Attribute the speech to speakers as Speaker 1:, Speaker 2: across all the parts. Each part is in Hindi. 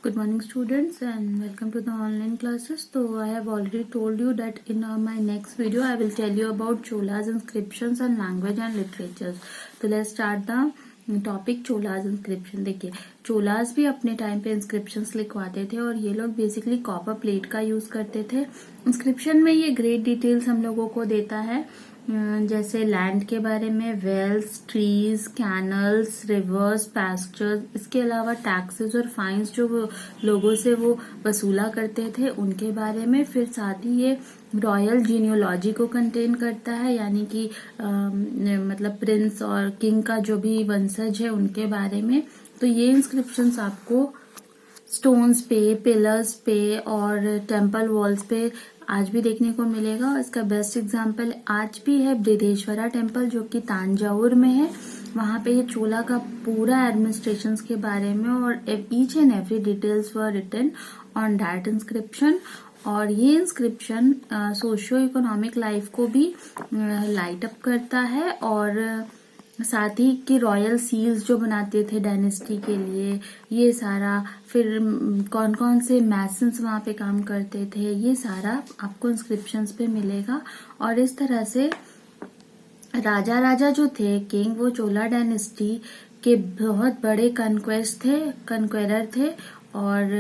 Speaker 1: Good morning, students, and welcome to the online classes. So I have already told you that in my next video I will tell you about Cholas inscriptions and language and literatures. So let's start the topic Cholas inscription. देखिए, चोलाज भी अपने टाइम पे इंस्क्रिप्शंस लिखवाते थे और ये लोग बेसिकली कॉपर प्लेट का यूज करते थे। इंस्क्रिप्शन में ये ग्रेट डिटेल्स हम लोगों को देता है, जैसे लैंड के बारे में, Wales, trees, canals, reverse, pastures, इसके अलावा टैक्सेस और फाइन्स जो वो लोगों से वो वसूला करते थे उनके बारे में। फिर साथ ही ये रॉयल जीनियोलॉजी को कंटेन करता है, यानी कि मतलब प्रिंस और किंग का जो भी वंशज है उनके बारे में। तो ये इंस्क्रिप्शंस आपको स्टोन्स पे, पिलर्स पे और टेम्पल वॉल्स पे आज भी देखने को मिलेगा। इसका बेस्ट एग्जांपल आज भी है बृहदेश्वरा टेम्पल, जो कि तांजावुर में है। वहां पे ये चोला का पूरा एडमिनिस्ट्रेशन के बारे में और each and every details were written on that inscription. और ये इंस्क्रिप्शन सोशियो इकोनॉमिक लाइफ को भी लाइट अप करता है, और साथ ही कि रॉयल सील्स जो बनाते थे डायनेस्टी के लिए, ये सारा, फिर कौन कौन से मैसन्स वहां पे काम करते थे, ये सारा आपको इंस्क्रिप्शंस पे मिलेगा। और इस तरह से राजा जो थे, किंग, वो चोला डायनेस्टी के बहुत बड़े कन्क्वेरर थे और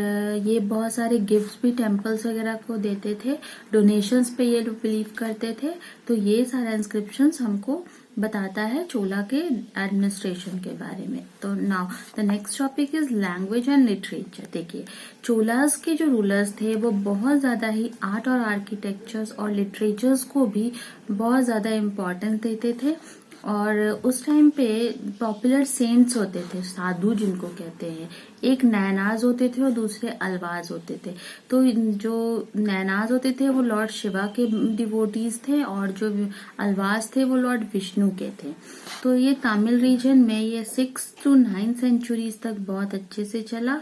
Speaker 1: ये बहुत सारे गिफ्ट्स भी टेम्पल्स वगैरह को देते थे, डोनेशंस पे ये लोग बिलीव करते थे। तो ये सारा इंस्क्रिप्शंस हमको बताता है चोला के एडमिनिस्ट्रेशन के बारे में। तो now the next topic is language and literature. देखिए, चोलास के जो रूलर्स थे वो बहुत ज्यादा ही आर्ट और आर्किटेक्चर्स और लिटरेचर्स को भी बहुत ज्यादा इम्पोर्टेंस देते थे। और उस टाइम पे पॉपुलर सेंट्स होते थे, साधु जिनको कहते हैं। एक नैनाज होते थे और दूसरे अलवाज होते थे। तो जो नैनाज होते थे वो लॉर्ड शिवा के डिवोटीज थे और जो अलवाज थे वो लॉर्ड विष्णु के थे। तो ये तमिल रीजन में ये 6 to 9 सेंचुरीज तक बहुत अच्छे से चला।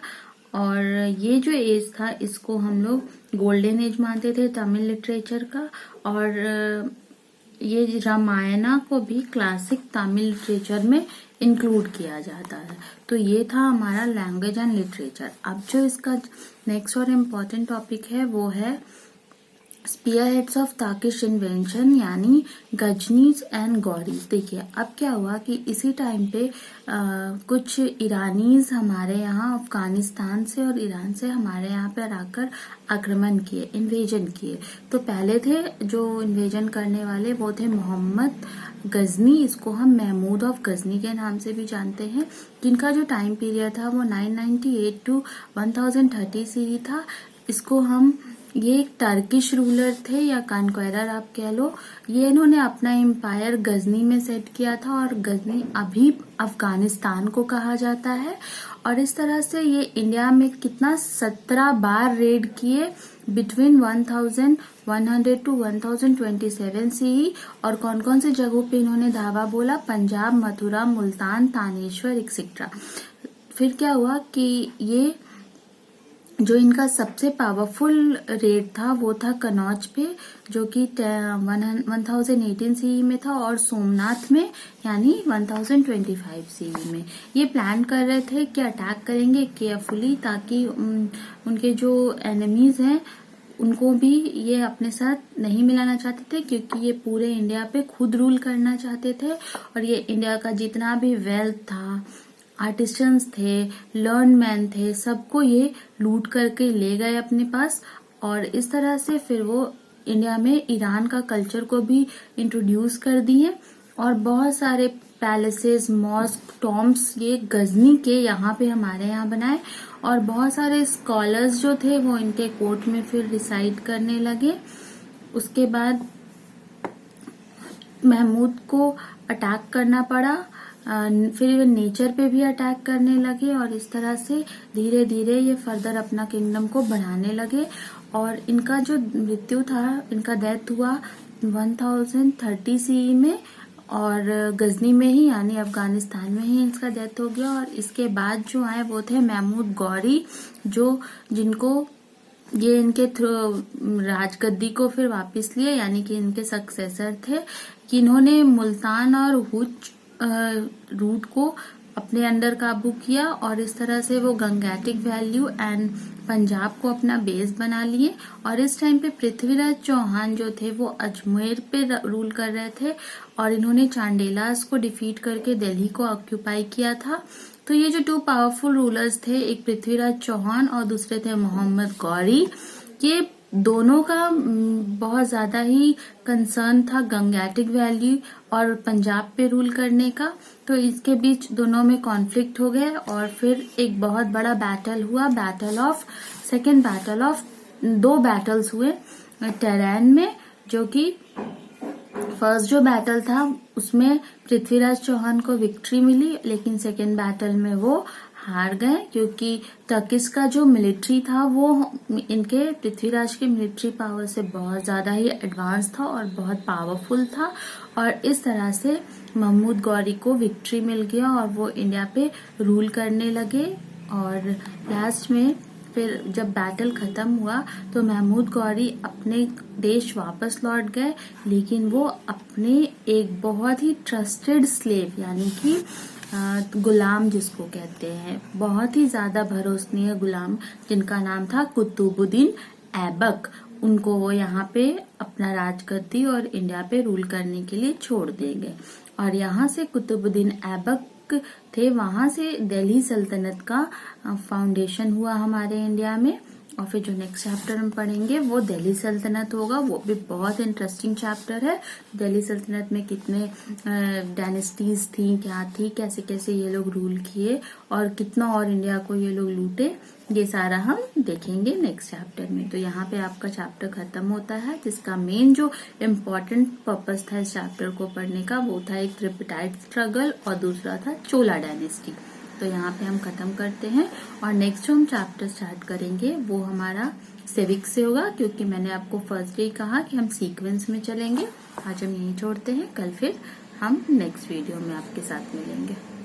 Speaker 1: और ये जो एज था इसको हम लोग गोल्डन एज मानते थे तमिल लिटरेचर का। और ये रामायणा को भी क्लासिक तमिल लिटरेचर में इंक्लूड किया जाता है। तो ये था हमारा लैंग्वेज एंड लिटरेचर। अब जो इसका नेक्स्ट और इम्पोर्टेंट टॉपिक है वो है स्पीयर हेड्स ऑफ ताकिश इन्वेंशन, यानी गजनीज एंड गौरीज। देखिए, अब क्या हुआ कि इसी टाइम पे कुछ ईरानीज हमारे यहाँ अफगानिस्तान से और ईरान से हमारे यहाँ पर आकर आक्रमण किए, इन्वेजन किए। तो पहले थे जो इन्वेजन करने वाले वो थे मोहम्मद गजनी, इसको हम महमूद ऑफ गजनी के नाम से भी जानते हैं, जिनका जो टाइम पीरियड था वो 998 to 1030 से ही था। इसको हम, ये एक टर्किश रूलर थे या कॉन्क्वेरर आप कह लो। ये इन्होंने अपना एम्पायर गजनी में सेट किया था और गजनी अभी अफगानिस्तान को कहा जाता है। और इस तरह से ये इंडिया में कितना 17 बार रेड किए बिटवीन 1100 to 1027 CE। और कौन कौन से जगहों पे इन्होंने धावा बोला? पंजाब, मथुरा, मुल्तान, तानेश्वर एक्सेट्रा। फिर क्या हुआ कि ये जो इनका सबसे पावरफुल रेड था वो था कनौज पे, जो कि 1018 CE में था, और सोमनाथ में यानी 1025 CE में। ये प्लान कर रहे थे कि अटैक करेंगे केयरफुली, ताकि उनके जो एनिमीज हैं उनको भी ये अपने साथ नहीं मिलाना चाहते थे, क्योंकि ये पूरे इंडिया पे खुद रूल करना चाहते थे। और ये इंडिया का जितना भी वेल्थ था, आर्टिस्टन्स थे, लर्न मैन थे, सबको ये लूट करके ले गए अपने पास। और इस तरह से फिर वो इंडिया में ईरान का कल्चर को भी इंट्रोड्यूस कर दिए। और बहुत सारे पैलेसेस, मॉस्क, टॉम्ब्स ये गजनी के यहाँ पे हमारे यहाँ बनाए। और बहुत सारे स्कॉलर्स जो थे वो इनके कोर्ट में फिर रिसाइड करने लगे। उसके बाद महमूद को अटैक करना पड़ा, फिर नेचर पे भी अटैक करने लगे। और इस तरह से धीरे धीरे ये फर्दर अपना किंगडम को बढ़ाने लगे। और इनका जो मृत्यु था, इनका डेथ हुआ 1030 CE में, और गजनी में ही यानी अफगानिस्तान में ही इसका डेथ हो गया। और इसके बाद जो आए वो थे महमूद गौरी, जिनको ये इनके थ्रू राजगद्दी को फिर वापस लिए, यानी कि इनके सक्सेसर थे, कि इन्होंने मुल्तान और हुच रूट को अपने अंडर काबू किया और इस तरह से वो गंगैटिक वैल्यू एंड पंजाब को अपना बेस बना लिए। और इस टाइम पे पृथ्वीराज चौहान जो थे वो अजमेर पे रूल कर रहे थे और इन्होंने चांडेलास को डिफीट करके दिल्ली को ऑक्यूपाई किया था। तो ये जो टू पावरफुल रूलर्स थे, एक पृथ्वीराज चौहान और दूसरे थे मोहम्मद गौरी, ये दोनों का बहुत ज्यादा ही कंसर्न था गंगैटिक वैली और पंजाब पे रूल करने का। तो इसके बीच दोनों में कॉन्फ्लिक्ट हो गए और फिर एक बहुत बड़ा बैटल हुआ, सेकेंड बैटल ऑफ, 2 बैटल्स हुए टेरैन में, जो कि फर्स्ट जो बैटल था उसमें पृथ्वीराज चौहान को विक्ट्री मिली, लेकिन सेकेंड बैटल में वो हार गए क्योंकि टर्किश का जो मिलिट्री था वो इनके पृथ्वीराज के मिलिट्री पावर से बहुत ज्यादा ही एडवांस था और बहुत पावरफुल था। और इस तरह से महमूद गौरी को विक्ट्री मिल गया और वो इंडिया पे रूल करने लगे। और लास्ट में फिर जब बैटल खत्म हुआ तो महमूद गौरी अपने देश वापस लौट गए, लेकिन वो अपने एक बहुत ही ट्रस्टेड स्लेव यानी कि गुलाम जिसको कहते हैं, बहुत ही ज्यादा भरोसनीय गुलाम जिनका नाम था कुतुबुद्दीन ऐबक, उनको वो यहाँ पे अपना राजगद्दी और इंडिया पे रूल करने के लिए छोड़ देंगे। और यहाँ से कुतुबुद्दीन ऐबक थे, वहां से दिल्ली सल्तनत का फाउंडेशन हुआ हमारे इंडिया में। और फिर जो नेक्स्ट चैप्टर हम पढ़ेंगे वो दिल्ली सल्तनत होगा, वो भी बहुत इंटरेस्टिंग चैप्टर है। दिल्ली सल्तनत में कितने डायनेस्टीज थी, क्या थी, कैसे कैसे ये लोग रूल किए और कितना और इंडिया को ये लोग लूटे, ये सारा हम देखेंगे नेक्स्ट चैप्टर में। तो यहाँ पे आपका चैप्टर खत्म होता है, जिसका मेन जो इम्पोर्टेंट पर्पस था इस चैप्टर को पढ़ने का वो था एक ट्रिपिटाइट स्ट्रगल और दूसरा था चोला डायनेस्टी। तो यहाँ पे हम खत्म करते हैं और नेक्स्ट जो हम चैप्टर स्टार्ट करेंगे वो हमारा सिविक्स से होगा, क्योंकि मैंने आपको फर्स्ट डे कहा कि हम सीक्वेंस में चलेंगे। आज हम यहीं छोड़ते हैं, कल फिर हम नेक्स्ट वीडियो में आपके साथ मिलेंगे।